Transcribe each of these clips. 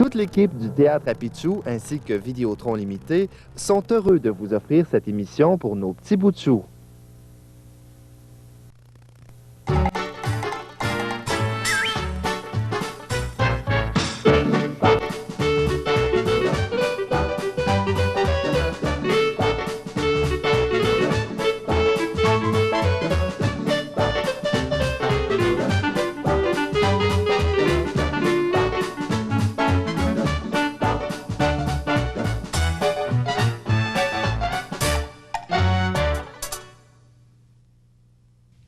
Toute l'équipe du Théâtre à Pichou ainsi que Vidéotron Limité sont heureux de vous offrir cette émission pour nos petits bouts de chou.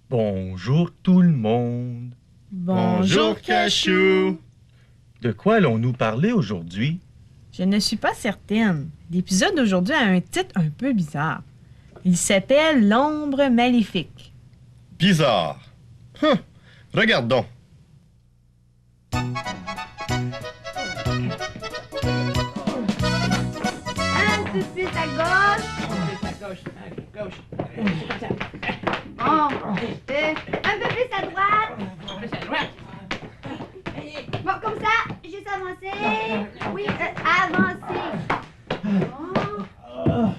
Bonjour tout le monde. Bonjour Cachou. De quoi allons-nous parler aujourd'hui? Je ne suis pas certaine. L'épisode d'aujourd'hui a un titre un peu bizarre. Il s'appelle L'ombre maléfique. Bizarre. Regarde donc. Un peu plus à gauche. Bon, un peu plus à droite. Bon, comme ça, juste avancer. Oui, avancer. Bon.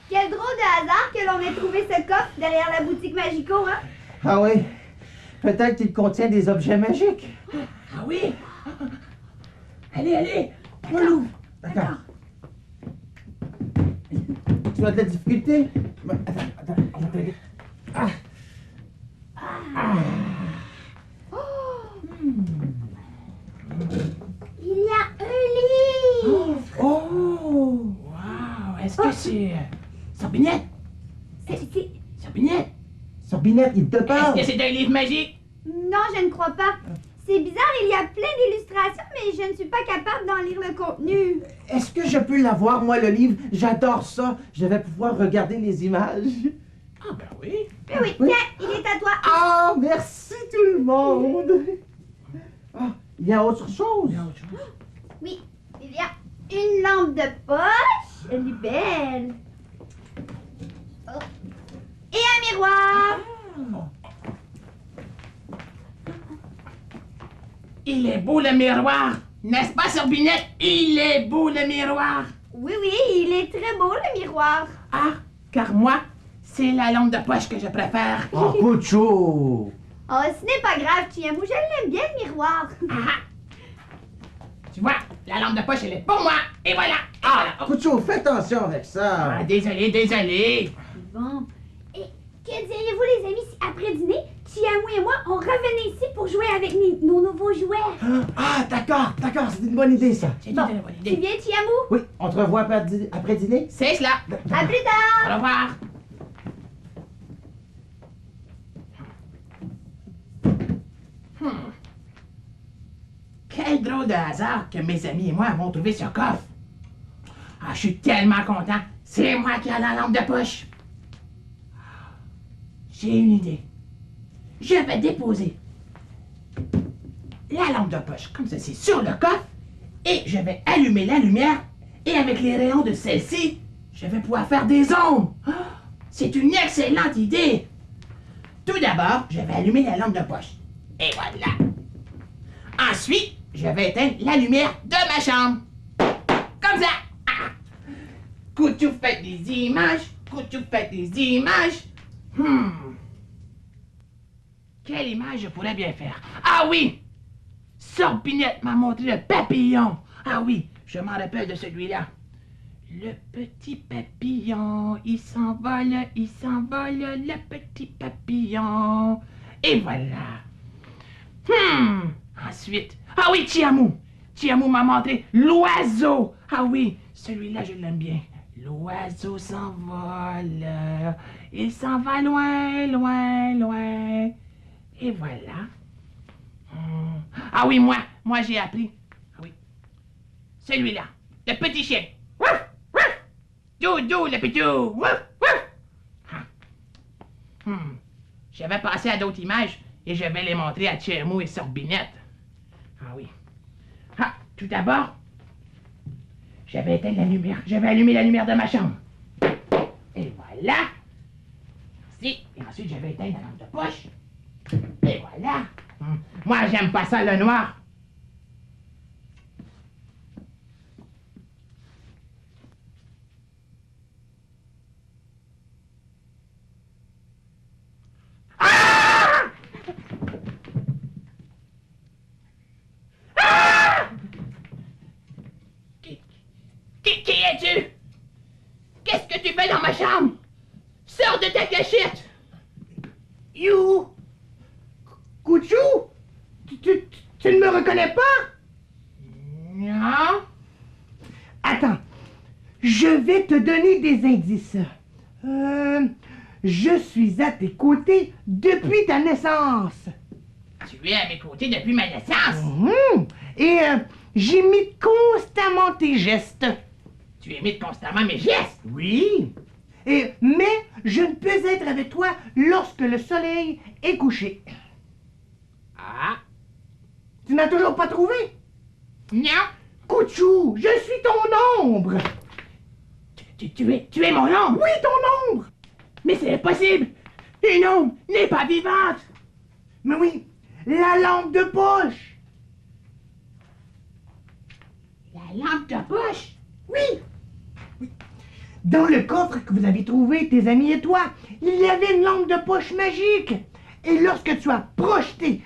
Quel drôle de hasard que l'on ait trouvé ce coffre derrière la boutique Magico, hein? Ah oui, peut-être qu'il contient des objets magiques. Ah oui? Allez, on l'ouvre. D'accord. Tu as de la difficulté? Attends, on va t'aider. Il y a un livre! Oh! Wow, est-ce que c'est... Sorbinette? C'est... Sorbinette? Sorbinette, il te parle! Est-ce que c'est un livre magique? Non, je ne crois pas. C'est bizarre, il y a plein d'illustrations, mais je ne suis pas capable d'en lire le contenu. Est-ce que je peux l'avoir, moi, le livre? J'adore ça! Je vais pouvoir regarder les images. Ah ben oui. Mais oui, Oui. tiens, il est à toi. Ah, merci tout le monde! Ah, il y a autre chose? Oui, il y a une lampe de poche. Elle est belle. Oh. Et un miroir. Il est beau le miroir. N'est-ce pas, Sorbinette? Il est beau le miroir. Oui, oui, il est très beau, le miroir. Ah, car moi, c'est la lampe de poche que je préfère. Oh, Pouchou! Oh, ce n'est pas grave, Chiamou, je l'aime bien, le miroir. Tu vois, la lampe de poche, elle est pour moi. Et voilà. Ah, Pouchou, fais attention avec ça! désolé. Bon. Et que diriez-vous, les amis, si après dîner, Chiamou et moi, on revenait ici pour jouer avec nos nouveaux jouets? Ah, d'accord, c'est une bonne idée, ça. C'est Bon, une bonne tu idée. viens, Chiamou? Oui, on te revoit après dîner? C'est cela. À plus Au tard! revoir. Quel drôle de hasard que mes amis et moi avons trouvé ce coffre. Ah, je suis tellement content. C'est moi qui ai la lampe de poche. J'ai une idée. Je vais déposer la lampe de poche comme ceci sur le coffre et je vais allumer la lumière et avec les rayons de celle-ci, je vais pouvoir faire des ombres. Ah, c'est une excellente idée. Tout d'abord, je vais allumer la lampe de poche. Et voilà. Ensuite, je vais éteindre la lumière de ma chambre. Comme ça. Ah. Coutou fait des images. Quelle image je pourrais bien faire? Ah oui! Sorbinette m'a montré le papillon. Ah oui, je m'en rappelle de celui-là. Le petit papillon, il s'envole, le petit papillon. Et voilà. Ensuite, ah oui, Chiamou. Chiamou m'a montré l'oiseau. Ah oui, celui-là, je l'aime bien. L'oiseau s'envole. Il s'en va loin, loin, loin. Et voilà. Ah oui, moi j'ai appris. Ah oui. Celui-là, le petit chien. Wouf, wouf. Doudou, le pitou. Wouf, wouf. Je vais passer à d'autres images et je vais les montrer à Chiamou et Sorbinette. Ah oui. Ah, tout d'abord, je vais éteindre la lumière. Je vais allumer la lumière de ma chambre. Et voilà. Ici. Et ensuite, je vais éteindre la lampe de poche. Et voilà. Moi, j'aime pas ça, le noir. Qui es-tu? Qu'est-ce que tu fais dans ma chambre? Sors de ta cachette! You! Couchou? Tu ne me reconnais pas? Non. Attends. Je vais te donner des indices. Je suis à tes côtés depuis ta naissance. Tu es à mes côtés depuis ma naissance? Et j'imite constamment tes gestes. Tu imites constamment mes gestes? Oui. Mais je ne peux être avec toi lorsque le soleil est couché. Ah. Tu n'as toujours pas trouvé? Non. Couchou, je suis ton ombre. Tu es mon ombre? Oui, ton ombre. Mais c'est impossible. Une ombre n'est pas vivante. Mais oui, la lampe de poche. La lampe de poche? Oui. Dans le coffre que vous avez trouvé, tes amis et toi, il y avait une lampe de poche magique. Et lorsque tu as projeté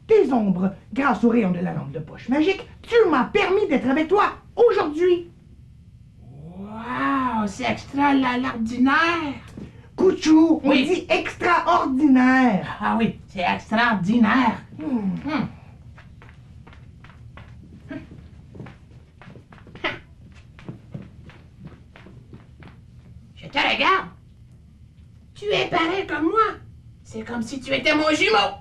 tes ombres grâce au rayon de la lampe de poche magique, tu m'as permis d'être avec toi aujourd'hui. Wow, c'est extraordinaire. Couchou, on dit extraordinaire. Ah oui, c'est extraordinaire. Je te regarde. Tu es pareil comme moi. C'est comme si tu étais mon jumeau.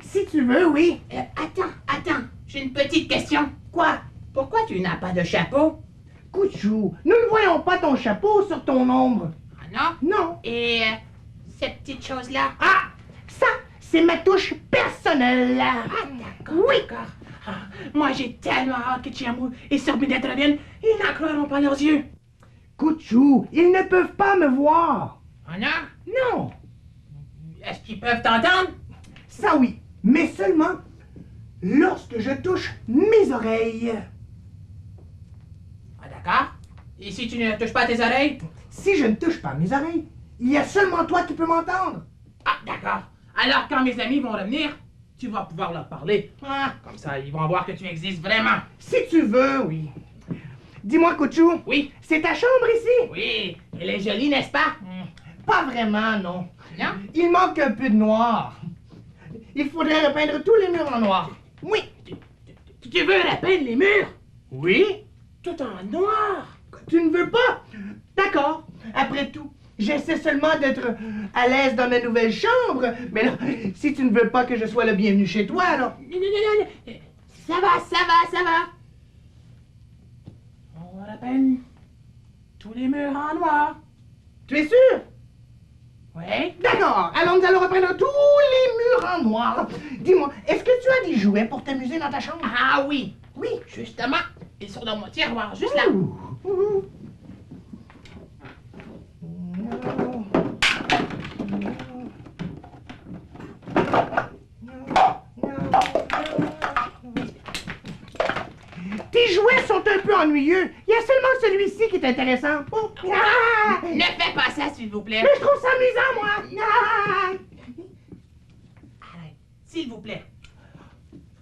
Si tu veux, oui. Attends. J'ai une petite question. Quoi? Pourquoi tu n'as pas de chapeau? Couchou, nous ne voyons pas ton chapeau sur ton ombre. Ah non? Non. Et cette petite chose-là? Ah! Ça, c'est ma touche personnelle. Ah, d'accord. Oui. D'accord. Ah, moi, j'ai tellement hâte que Chiamu et Sorbinette reviennent. Ils n'en croiront pas leurs yeux. Couchou, ils ne peuvent pas me voir. Ah non? Non. Est-ce qu'ils peuvent t'entendre? Ça oui, mais seulement lorsque je touche mes oreilles. Ah d'accord. Et si tu ne touches pas tes oreilles? Si je ne touche pas mes oreilles, il y a seulement toi qui peux m'entendre. Ah d'accord. Alors quand mes amis vont revenir, tu vas pouvoir leur parler. Ah, comme ça, ils vont voir que tu existes vraiment. Si tu veux, oui. Dis-moi, Couchou. Oui. C'est ta chambre ici? Oui. Elle est jolie, n'est-ce pas? Pas vraiment, non. Non? Il manque un peu de noir. Il faudrait repeindre tous les murs en noir. Oui. Tu veux repeindre les murs? Oui. Tout en noir. Tu ne veux pas? D'accord. Après tout, j'essaie seulement d'être à l'aise dans ma nouvelle chambre. Mais là, si tu ne veux pas que je sois le bienvenu chez toi, alors... Non. Ça va. On repeint tous les murs en noir. Tu es sûr? Oui. D'accord. Alors nous allons repeindre tous les murs en noir. Dis-moi, est-ce que tu as des jouets pour t'amuser dans ta chambre? Ah oui. Oui. Justement. Ils sont dans mon tiroir, juste là. Tes jouets sont un peu ennuyeux. Il y a seulement celui-ci qui est intéressant. Oh. Ah. Ne fais pas ça, s'il vous plaît. Mais je trouve ça amusant, moi. Ah. Arrête, s'il vous plaît.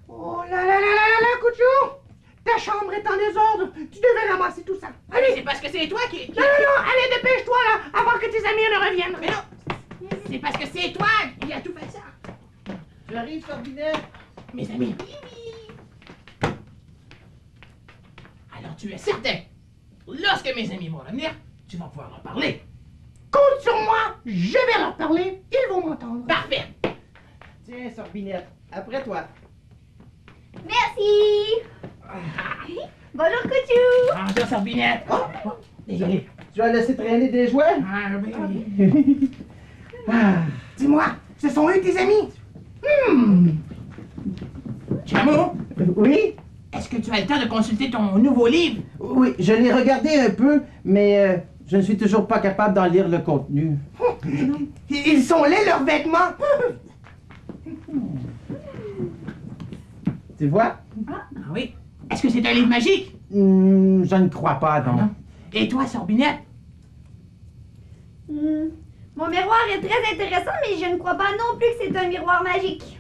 Oh là, Couchou. Ta chambre est en désordre. Tu devais ramasser tout ça. Allez. C'est parce que c'est toi qui... Non, allez, dépêche-toi, là, avant que tes amis ne reviennent. Mais non, c'est parce que c'est toi qui as tout fait ça. J'arrive, Sorbinette. Mes amis. Alors tu es certain, lorsque mes amis vont revenir, tu vas pouvoir leur parler. Compte sur moi, je vais leur parler, ils vont m'entendre. Parfait. Tiens, Sorbinette, après toi. Merci. Bonjour, Couchou. Bonjour, Sorbinette. Désolé. Tu as laissé traîner des jouets? Ah, oui. Dis-moi, ce sont eux tes amis? Chameau? Oui? Est-ce que tu as le temps de consulter ton nouveau livre? Oui, je l'ai regardé un peu, mais Je ne suis toujours pas capable d'en lire le contenu. Ils sont laids, leurs vêtements! Tu vois? Ah oui. Est-ce que c'est un livre magique? Je ne crois pas, non. Et toi, Sorbinette? Mon miroir est très intéressant, mais je ne crois pas non plus que c'est un miroir magique.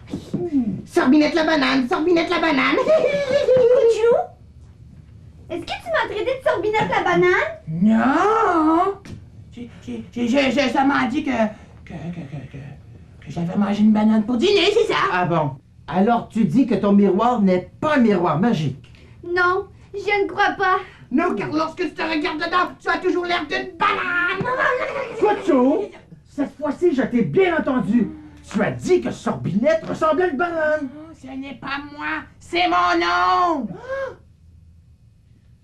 Sorbinette la banane, Sorbinette la banane! Couchou? Est-ce que tu m'as traité de Sorbinette la banane? Non! Ça m'a dit que j'avais mangé une banane pour dîner, c'est ça? Ah bon? Alors tu dis que ton miroir n'est pas un miroir magique. Non, je ne crois pas. Non, car lorsque tu te regardes dedans, tu as toujours l'air d'une banane! Quacho, cette fois-ci, je t'ai bien entendu. Tu as dit que Sorbinette ressemblait à une banane. Oh, ce n'est pas moi, c'est mon nom!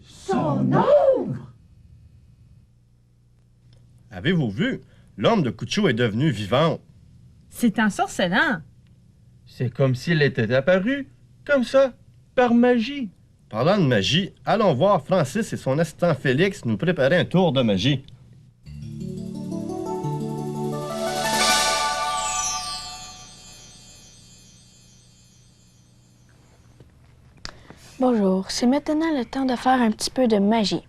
Son ombre! Avez-vous vu? L'ombre de Couchou est devenue vivante. C'est ensorcelant. C'est comme s'il était apparu, comme ça, par magie. Parlant de magie, allons voir Francis et son assistant Félix nous préparer un tour de magie. Bonjour, c'est maintenant le temps de faire un petit peu de magie.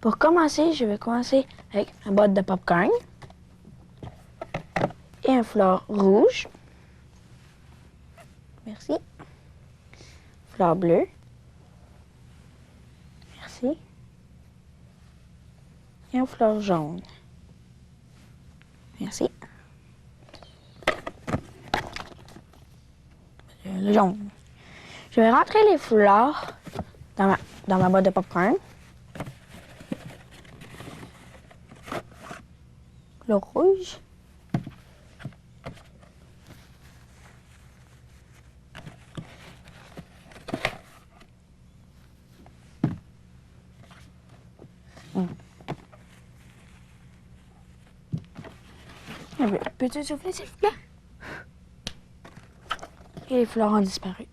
Pour commencer, je vais commencer avec un boîte de popcorn et un fleur rouge. Merci. Fleur bleue. Merci. Et un fleur jaune. Merci. Le jaune. Je vais rentrer les fleurs dans ma boîte de popcorn. Le rouge. Peux-tu souffler, s'il vous plaît? Et les fleurs ont disparu.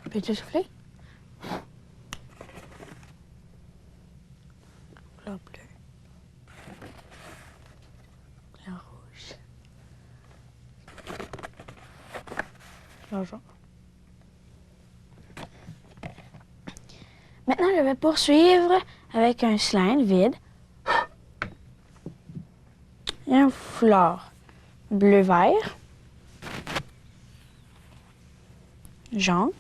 Peux-tu souffler? Fleur bleue. Fleur rouge. Fleur jaune. Maintenant, je vais poursuivre avec un cylindre vide et un fleur bleu-vert, jaune,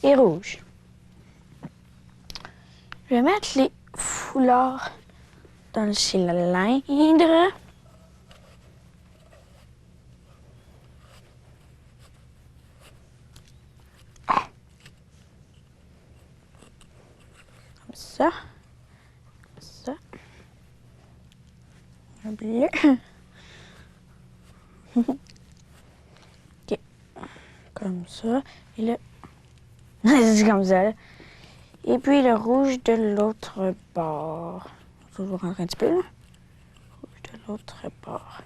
et rouge. Je vais mettre les foulards dans le cylindre. Comme ça. Ça. Un bleu. OK. Comme ça. Et le... C'est comme ça, là. Et puis le rouge de l'autre bord. Toujours rentrer un petit peu, là. Rouge de l'autre bord.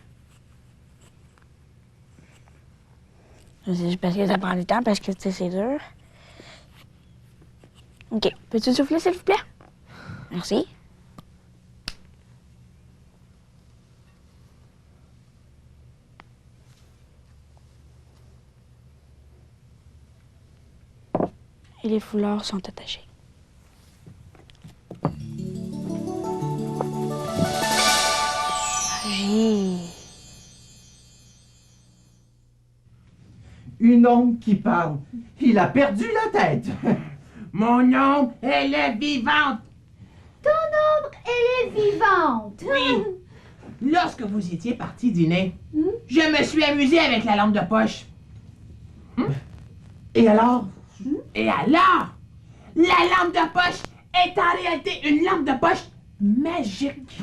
C'est juste parce que ça prend du temps, parce que c'est dur. OK. Peux-tu souffler, s'il vous plaît? Merci. Et les foulards sont attachés. Magie. Une ombre qui parle. Il a perdu la tête. Mon ombre, elle est vivante! Ton ombre, elle est vivante. Oui. Lorsque vous étiez parti dîner, je me suis amusé avec la lampe de poche. Et alors? Et alors, la lampe de poche est en réalité une lampe de poche magique.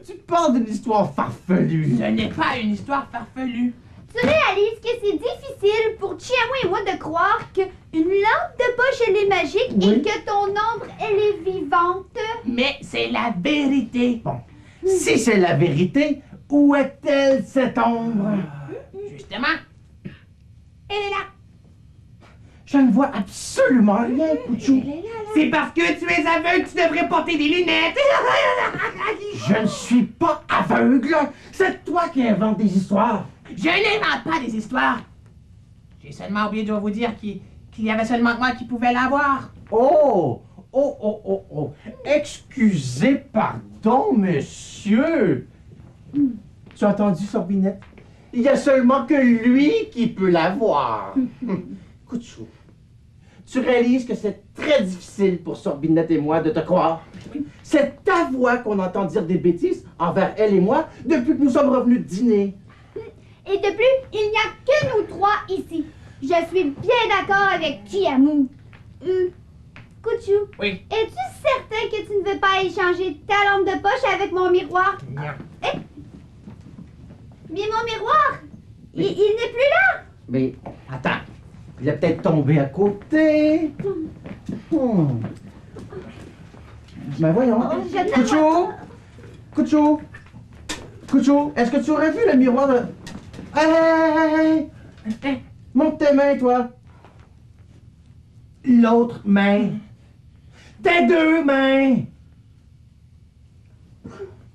Tu parles d'une histoire farfelue. Ce n'est pas une histoire farfelue. Tu réalises que c'est difficile pour Chiamu et moi de croire qu'une lampe de poche, elle est magique et que ton ombre, elle est vivante. Mais c'est la vérité. Bon, si c'est la vérité, où est-elle, cette ombre? Justement, Elle est là. Je ne vois absolument rien, Couchou. C'est parce que tu es aveugle que tu devrais porter des lunettes. Je ne suis pas aveugle. C'est toi qui inventes des histoires. Je n'invente pas des histoires. J'ai seulement oublié de vous dire qu'il y avait seulement que moi qui pouvais l'avoir. Oh! Excusez, pardon, monsieur. Tu as entendu, Sorbinette? Il y a seulement que lui qui peut l'avoir. Couchou, tu réalises que c'est très difficile pour Sorbinette et moi de te croire? C'est ta voix qu'on entend dire des bêtises envers elle et moi depuis que nous sommes revenus dîner. Et de plus, il n'y a que nous trois ici. Je suis bien d'accord avec Chiamu. Couchou, Oui. es-tu certain que tu ne veux pas échanger ta lampe de poche avec mon miroir? Non. Mais mon miroir, il n'est plus là. Mais attends, il est peut-être tombé à côté. Ben voyons. Je ne le vois Couchou, est-ce que tu aurais vu le miroir de... Hey! Monte tes mains, toi. L'autre main. Tes deux mains.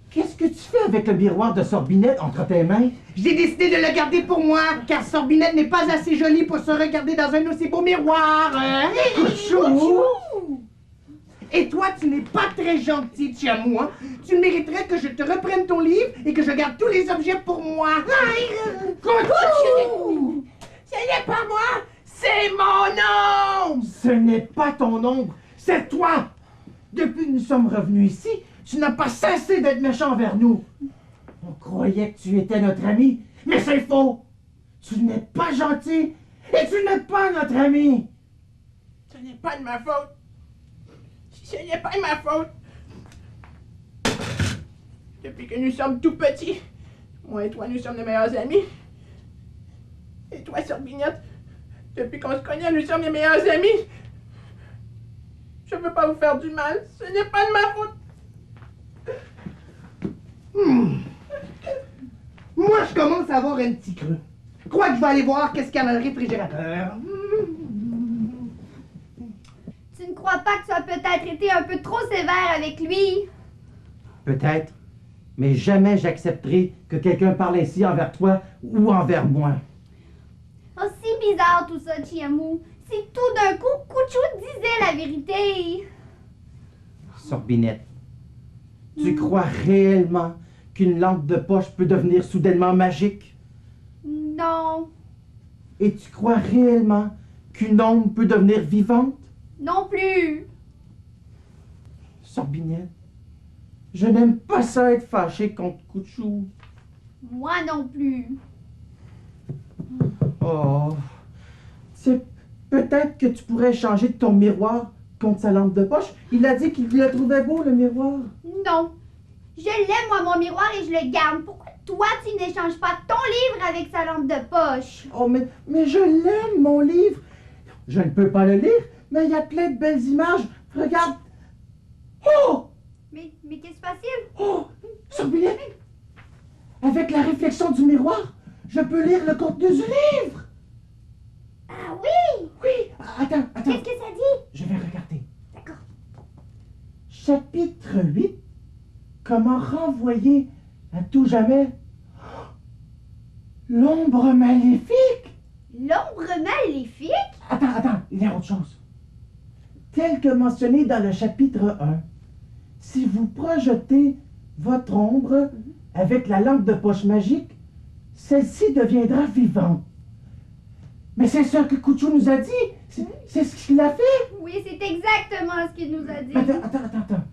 Qu'est-ce que tu fais avec le miroir de Sorbinette entre tes mains? J'ai décidé de le garder pour moi, car Sorbinette n'est pas assez jolie pour se regarder dans un aussi beau miroir. Couchou! Et toi, tu n'es pas très gentil, Chiamu, hein? Tu mériterais que je te reprenne ton livre et que je garde tous les objets pour moi. Couchou! Ce n'est pas moi, c'est mon nom! Ce n'est pas ton ombre, c'est toi! Depuis que nous sommes revenus ici, tu n'as pas cessé d'être méchant envers nous. On croyait que tu étais notre ami, mais c'est faux! Tu n'es pas gentil et tu n'es pas notre ami! Ce n'est pas de ma faute. Ce n'est pas de ma faute. Depuis que nous sommes tout petits, moi et toi, nous sommes les meilleurs amis. Et toi, Sorbinette, depuis qu'on se connaît, nous sommes les meilleurs amis. Je veux pas vous faire du mal. Ce n'est pas de ma faute. Moi, je commence à avoir un petit creux. Je crois que je vais aller voir qu'est-ce qu'il y a dans le réfrigérateur. Tu ne crois pas que tu as peut-être été un peu trop sévère avec lui? Peut-être, mais jamais j'accepterai que quelqu'un parle ainsi envers toi ou envers moi. Oh, c'est bizarre tout ça, Chiamu. Si tout d'un coup, Couchou disait la vérité. Sorbinette, tu crois réellement qu'une lampe de poche peut devenir soudainement magique? Non, Et tu crois réellement qu'une ombre peut devenir vivante? non plus. Sorbinette, je n'aime pas ça être fâché contre Couchou. Moi non plus. Oh, c'est peut-être que tu pourrais changer ton miroir contre sa lampe de poche. Il a dit qu'il le trouvait beau, le miroir. Non. Je l'aime, moi, mon miroir, et je le garde. Pourquoi toi, tu n'échanges pas ton livre avec sa lampe de poche? Oh, mais je l'aime, mon livre. Je ne peux pas le lire, mais il y a plein de belles images. Regarde. Oh! Mais qu'est-ce qui se passe-t-il? Oh! Sorbinette! Avec la réflexion du miroir, je peux lire le contenu du livre. Ah oui! Oui, attends. Qu'est-ce que ça dit? Je vais regarder. D'accord. Chapitre 8. Comment renvoyer à tout jamais l'ombre maléfique? L'ombre maléfique? Attends, il y a autre chose. Tel que mentionné dans le chapitre 1, si vous projetez votre ombre avec la lampe de poche magique, celle-ci deviendra vivante. Mais c'est ce que Couchou nous a dit. C'est ce qu'il a fait. Oui, c'est exactement ce qu'il nous a dit. Attends.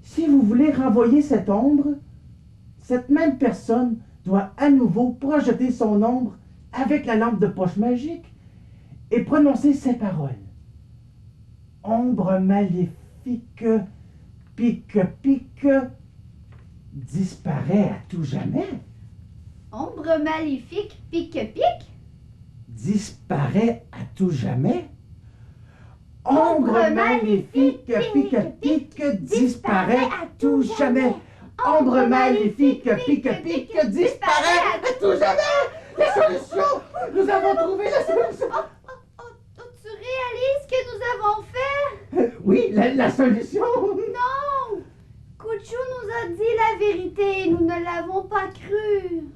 Si vous voulez renvoyer cette ombre, cette même personne doit à nouveau projeter son ombre avec la lampe de poche magique et prononcer ces paroles. Ombre maléfique, pique, disparaît à tout jamais. Ombre maléfique, pique. Disparaît à tout jamais. Ombre maléfique, pique, disparaît à tout jamais. Ombre maléfique, pique, disparaît à tout jamais. La solution! Nous avons trouvé la solution! Tu réalises ce que nous avons fait? Oui, la solution! Non! Couchou nous a dit la vérité, nous ne l'avons pas cru.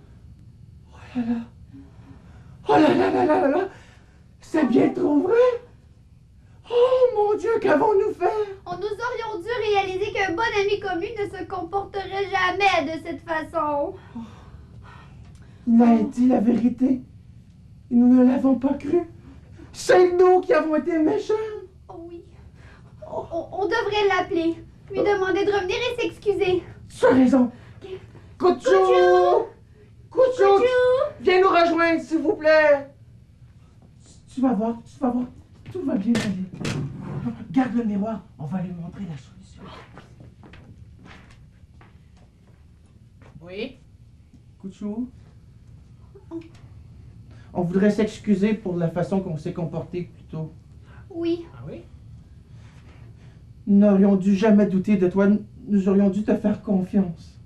Oh là là là là là là! C'est bien trop vrai! Oh mon Dieu, qu'avons-nous fait? Nous aurions dû réaliser qu'un bon ami commun ne se comporterait jamais de cette façon. Il a dit la vérité. Et nous ne l'avons pas cru. C'est nous qui avons été méchants. Oh oui. On devrait l'appeler, lui demander de revenir et s'excuser. Tu as raison. Couchou! Couchou! Viens nous rejoindre, s'il vous plaît. Tu vas voir. Tout va bien aller. Garde le miroir, on va lui montrer la solution. Oui? Couchou? On voudrait s'excuser pour la façon qu'on s'est comporté plus tôt. Oui. Ah oui? Nous n'aurions dû jamais douter de toi. Nous aurions dû te faire confiance.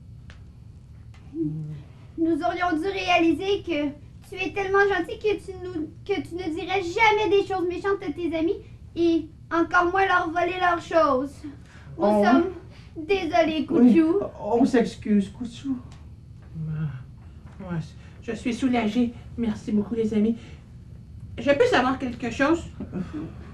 Nous aurions dû réaliser que tu es tellement gentil que tu ne dirais jamais des choses méchantes à tes amis et encore moins leur voler leurs choses. Nous sommes désolés, Couchou. Oui, on s'excuse, Couchou. Ouais, je suis soulagée. Merci beaucoup, les amis. Je peux savoir quelque chose?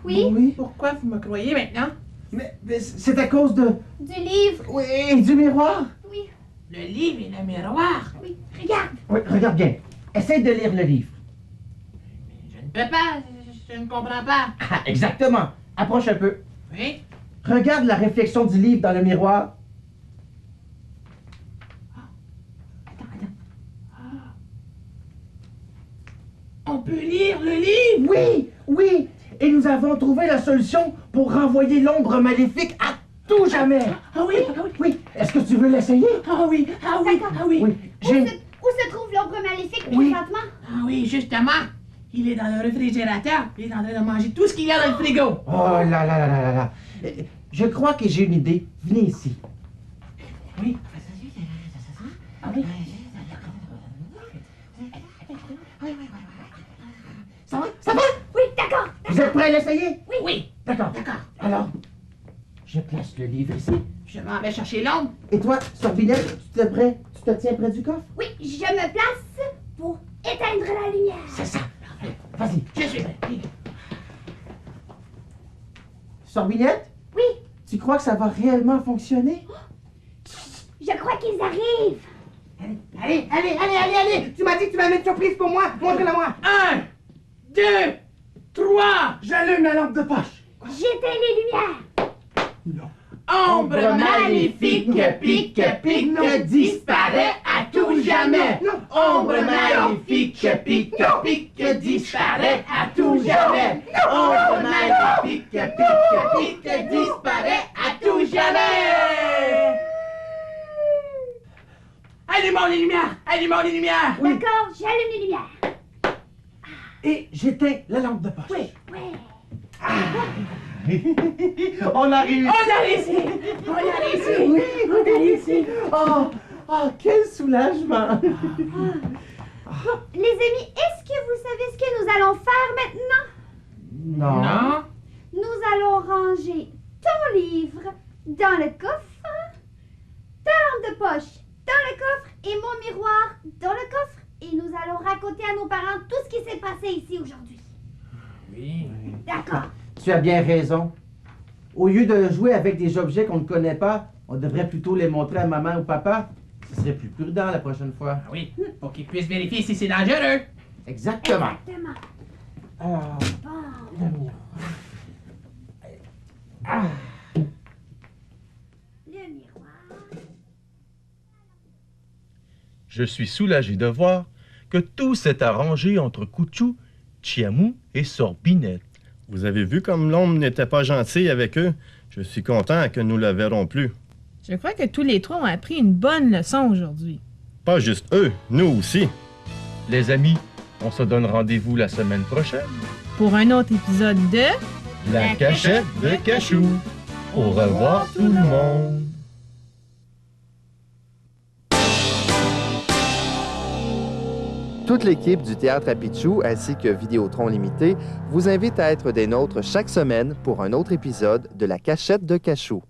Oui? Oui. Pourquoi vous me croyez maintenant? Mais c'est à cause de... Du livre. Oui, et du miroir. Oui. Le livre et le miroir. Oui. Regarde. Oui, regarde bien. Essaye de lire le livre. Je ne peux pas. Je ne comprends pas. Ah, exactement. Approche un peu. Oui? Regarde la réflexion du livre dans le miroir. On peut lire le livre? Oui. Et nous avons trouvé la solution pour renvoyer l'ombre maléfique à tout jamais. Ah oui? Oui. Est-ce que tu veux l'essayer? Ah oui. Oui. Où se trouve l'ombre maléfique présentement? Ah oui, justement. Il est dans le réfrigérateur. Il est en train de manger tout ce qu'il y a dans le frigo. Oh là là là là là là. Je crois que j'ai une idée. Venez ici. Oui. Ah oui. Ça va? Oui, d'accord. Vous êtes prêts à l'essayer? Oui. D'accord. Alors, je place le livre ici. Je m'en vais chercher l'ombre. Et toi, Sorbinette, tu te tiens près du coffre? Oui, je me place pour éteindre la lumière. C'est ça. Vas-y. Je suis prêt. Sorbinette, Oui, tu crois que ça va réellement fonctionner? je crois qu'ils arrivent. Allez. Tu m'as dit que tu m'avais une surprise pour moi. Montre-la moi. 1, 2, 3. J'allume la lampe de poche. J'éteins les lumières. Ombre maléfique, pique, pique, disparaît à tout jamais. Ombre maléfique, pique, disparaît à tout jamais. Ombre maléfique, pique, disparaît à tout jamais. Allumons les lumières. D'accord, j'allume les lumières. Et j'éteins la lampe de poche. Oui. On arrive. On a réussi. Oh, quel soulagement. Les amis, est-ce que vous savez ce que nous allons faire maintenant? Non. Nous allons ranger ton livre dans le coffre, ta lampe de poche dans le coffre et mon miroir dans le coffre. Et nous allons raconter à nos parents tout ce qui s'est passé ici aujourd'hui. Oui. D'accord. Tu as bien raison. Au lieu de jouer avec des objets qu'on ne connaît pas, on devrait plutôt les montrer à maman ou papa. Ce serait plus prudent la prochaine fois. Ah oui, pour qu'ils puissent vérifier si c'est dangereux. Exactement. Exactement. Alors, Bon. le miroir. Ah. Le miroir. Je suis soulagé de voir que tout s'est arrangé entre Couchou, Chiamou et Sorbinette. Vous avez vu comme l'ombre n'était pas gentille avec eux? Je suis content que nous la verrons plus. Je crois que tous les trois ont appris une bonne leçon aujourd'hui. Pas juste eux, nous aussi. Les amis, on se donne rendez-vous la semaine prochaine. Pour un autre épisode de... La cachette de Cachou. Au revoir tout le monde. Toute l'équipe du Théâtre à Pichou ainsi que Vidéotron Limité vous invite à être des nôtres chaque semaine pour un autre épisode de La Cachette de Cachou.